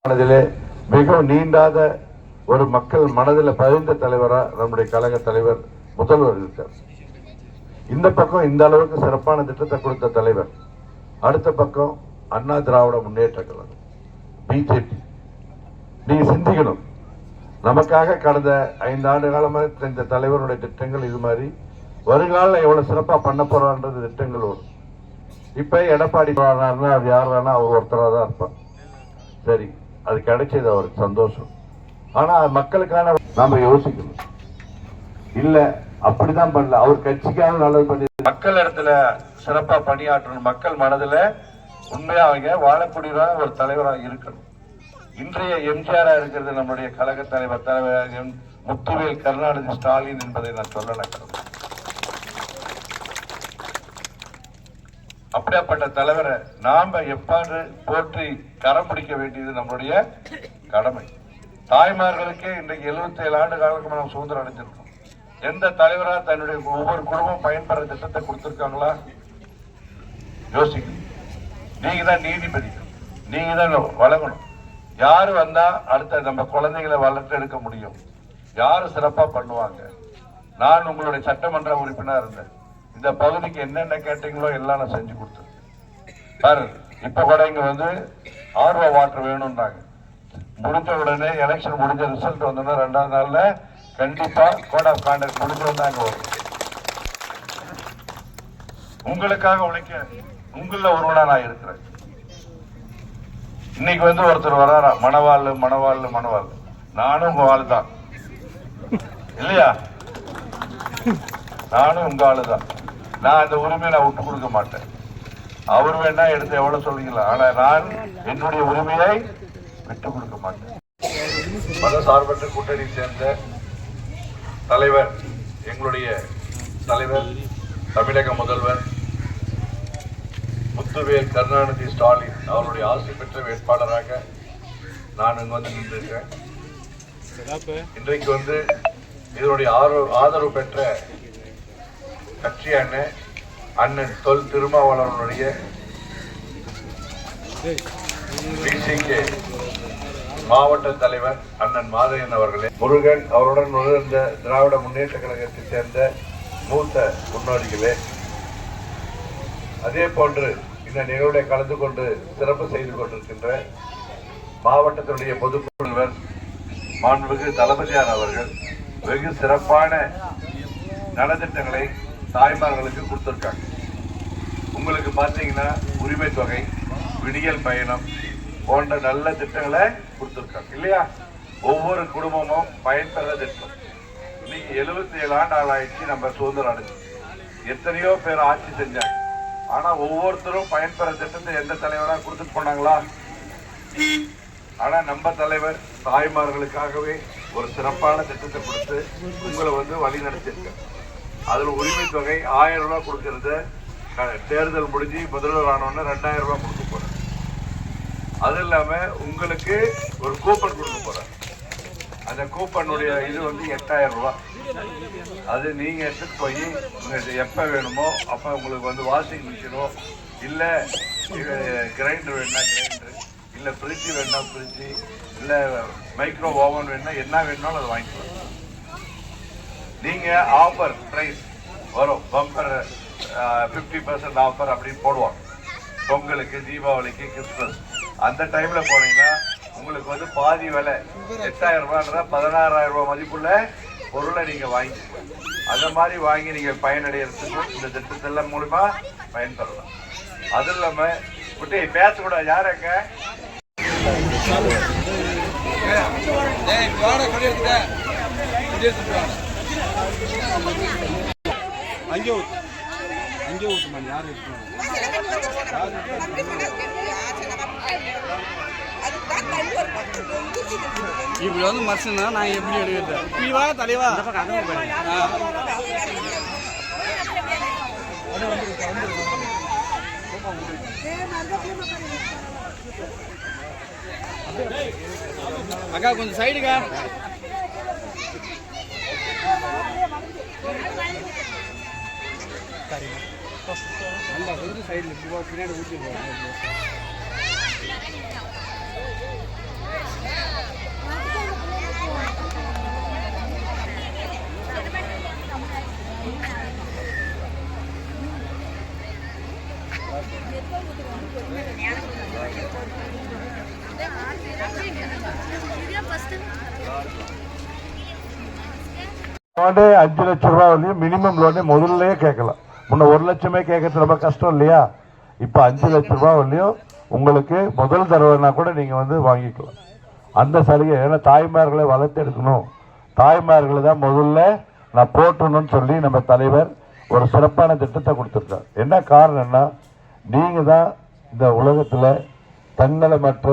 மனதிலே மிகவும் நீண்டாத ஒரு மக்கள் மனதில் பதிந்த தலைவரா நம்முடைய கழக தலைவர் முதல்வர் இருக்கார். இந்த பக்கம் இந்த அளவுக்கு சிறப்பான திட்டத்தை கொடுத்த தலைவர், அடுத்த பக்கம் அண்ணா திராவிட முன்னேற்ற கழகம் பிஜேபி. நீங்க சிந்திக்கணும், நமக்காக கடந்த 5 ஆண்டு காலமாக இந்த தலைவருடைய திட்டங்கள் இது மாதிரி வருங்காலம் எவ்வளவு சிறப்பா பண்ண போறான்றது திட்டங்கள் வரும். இப்ப எடப்பாடி அது யார் வேணா அவர் ஒருத்தராக தான் இருப்பார். சரி, அது கிடைச்சது அவருக்கு சந்தோஷம். ஆனா மக்களுக்கான நாம யோசிக்கணும். இல்ல அப்படிதான் பண்ணல, அவர் கட்சிக்காக நல்லது பண்ணி மக்கள் இடத்துல சிறப்பா பணியாற்றணும். மக்கள் மனதுல உண்மையா அவங்க வாழக்கூடியதாக ஒரு தலைவராக இருக்கணும். இன்றைய எம்ஜிஆரா இருக்கிறது நம்முடைய கழக தலைவர் முத்துவேல் கருணாநிதி ஸ்டாலின் என்பதை நான் சொல்ல நினைக்கிறேன். அப்படியாப்பட்ட தலைவரை நாம எப்பாடு போற்றி கரம் பிடிக்க வேண்டியது நம்மளுடைய கடமை. தாய்மார்களுக்கே இன்றைக்கு 77 ஆண்டு காலத்துக்கு நம்ம சுதந்திரம் அடைஞ்சிருக்கோம். எந்த தலைவரா தன்னுடைய ஒவ்வொரு குடும்பம் பயன்பெற திட்டத்தை கொடுத்திருக்காங்களா? யோசிக்கணும். நீங்க தான் நீதிபதி, நீங்க தான் வழங்கணும். யாரு வந்தா அடுத்த நம்ம குழந்தைகளை வளர்த்து எடுக்க முடியும், யாரு சிறப்பா பண்ணுவாங்க. நான் உங்களுடைய சட்டமன்ற உறுப்பினர் இருந்தேன். இந்த பகுதிக்கு என்னென்ன கேட்டீங்களோ எல்லாம் நான் செஞ்சு கொடுத்தேன். பாரு, இப்ப கூட இங்க வந்து ஆர்வ வாட்டர் வேணும்னாங்க. முடிஞ்ச உடனே எலெக்ஷன் முடிஞ்ச ரிசல்ட் வந்தோன்னா 2ஆவது நாள்ல கண்டிப்பா கோட் ஆஃப் கான்டக்ட் முடிஞ்ச வந்தாங்க வரும். உங்களுக்காக உழைக்க உங்கள ஒருவனா நான் இருக்கிறேன். இன்னைக்கு வந்து ஒருத்தர் வராரா, மணவாள் மணவாள் மணவாள், நானும் உங்க ஆளு தான் இல்லையா? நானும் உங்க ஆளு தான். நான் அந்த உரிமையை நான் விட்டு கொடுக்க மாட்டேன். அவர் வேணா எடுத்து எவ்வளவு சொல்றீங்களா, ஆனா நான் என்னுடைய உரிமையை விட்டு கொடுக்க மாட்டேன். மத சார்பற்ற கூட்டணி சேர்ந்த தலைவர், எங்களுடைய தலைவர் தமிழக முதல்வர் முத்துவேல் கருணாநிதி ஸ்டாலின் அவருடைய ஆசை பெற்ற வேட்பாளராக நான் இங்க வந்து நின்றிருக்கேன். இன்றைக்கு வந்து இதனுடைய ஆதரவு பெற்ற கட்சியான அண்ணன் தொல் திருமாவளவனுடைய பிசிகே மாவட்ட தலைவர் அண்ணன் மாதையன் அவர்களே, முருகன் அவருடன் இந்த திராவிட முன்னேற்ற கழகத்தை சேர்ந்த மூத்த முன்னோடிகளே, அதே போன்று இந்த நிகழ்வுகளை கலந்து கொண்டு சிறப்பு செய்து கொண்டிருக்கின்ற மாவட்டத்தினுடைய பொதுக்குழுவர் மாண்புமிகு தளபதியார் அவர்கள் வெகு சிறப்பான நலத்திட்டங்களை தாய்மார்களுக்கு கொடுத்திருக்காங்க. உங்களுக்கு பார்த்தீங்கன்னா உரிமை தொகை, விடியல் பயணம் போன்ற நல்ல திட்டங்களை கொடுத்திருக்காங்க இல்லையா? ஒவ்வொரு குடும்பமும் பயன்பெற திட்டம். இன்னைக்கு 77 ஆண்டு ஆளாயிடுச்சு நம்ம சுதந்திரம் அடைஞ்சு. எத்தனையோ பேர் ஆட்சி செஞ்சாங்க. ஆனா ஒவ்வொருத்தரும் பயன்பெற திட்டத்தை எந்த தலைவரா கொடுத்துட்டு போனாங்களா? ஆனா நம்ம தலைவர் தாய்மார்களுக்காகவே ஒரு சிறப்பான திட்டத்தை கொடுத்து உங்களை வந்து வழி நடத்திருக்க. அதுல உரிமை தொகை 1000 ரூபாய் கொடுக்கறது, தேர்தல் முடிஞ்சு முதல்வர் ஆனோன்னு 2000 ரூபாய் கொடுக்க போறேன். அது இல்லாம உங்களுக்கு ஒரு கூப்பன் கொடுக்க போறேன். அந்த கூப்பனுடைய இது வந்து 8000 ரூபாய். அது நீங்க எடுத்துட்டு போய் உங்களுக்கு எப்ப வேணுமோ அப்ப உங்களுக்கு வந்து வாஷிங் மிஷினோ இல்ல கிரைண்டர் வேணும்னா கிரைண்டர், இல்ல ஃப்ரிட்ஜ் வேணும்னா ஃப்ரிட்ஜ், இல்ல மைக்ரோ ஓவன் வேணும்னா என்ன வேணும்னாலும் அதை வாங்கிக்கலாம். நீங்க ஆஃபர் பிரைஸ் வரும், பம்பர் 50% ஆஃபர் அப்படின்னு போடுவாங்க. பொங்கலுக்கு, தீபாவளிக்கு, கிறிஸ்துமஸ் அந்த டைம்ல போனீங்கன்னா உங்களுக்கு வந்து பாதி விலை 8000 ரூபாய்ன்றா 16000 ரூபாய் மதிப்புள்ள பொருளை நீங்க வாங்கிக்கலாம். அந்த மாதிரி வாங்கி நீங்க பயனடைகிறதுக்கு இந்த திட்டத்தெல்லாம் மூலமா பயன்பெறலாம். அது இல்லாம குட்டி பேசக்கூடாது, யாருங்க இப்படி வந்து மனுஷனா நான் எப்படி எடுக்கிறது? இப்படிவா தலைவா அக்கா கொஞ்சம் சைடுக்கா. கொஞ்சம் சைடில் பின்னாடி ஊற்றி லோனே 5 லட்சம் ரூபாய் வரையும் மினிமம் லோனே முதல்லயே கேட்கலாம். முன்ன 1 லட்சமே கேட்கறது ரொம்ப கஷ்டம் இல்லையா? இப்ப 5 லட்சம் ரூபாய் வரையும் உங்களுக்கு முதல் தடவைனா கூட நீங்க வந்து வாங்கிக்கலாம். அந்த சலுகை, ஏன்னா தாய்மார்களை வளர்த்து எடுக்கணும், தாய்மார்களை தான் முதல்ல நான் போற்றணும்னு சொல்லி நம்ம தலைவர் ஒரு சிறப்பான திட்டத்தை கொடுத்துருக்கார். என்ன காரணம்னா, நீங்க தான் இந்த உலகத்துல தன்னலமற்ற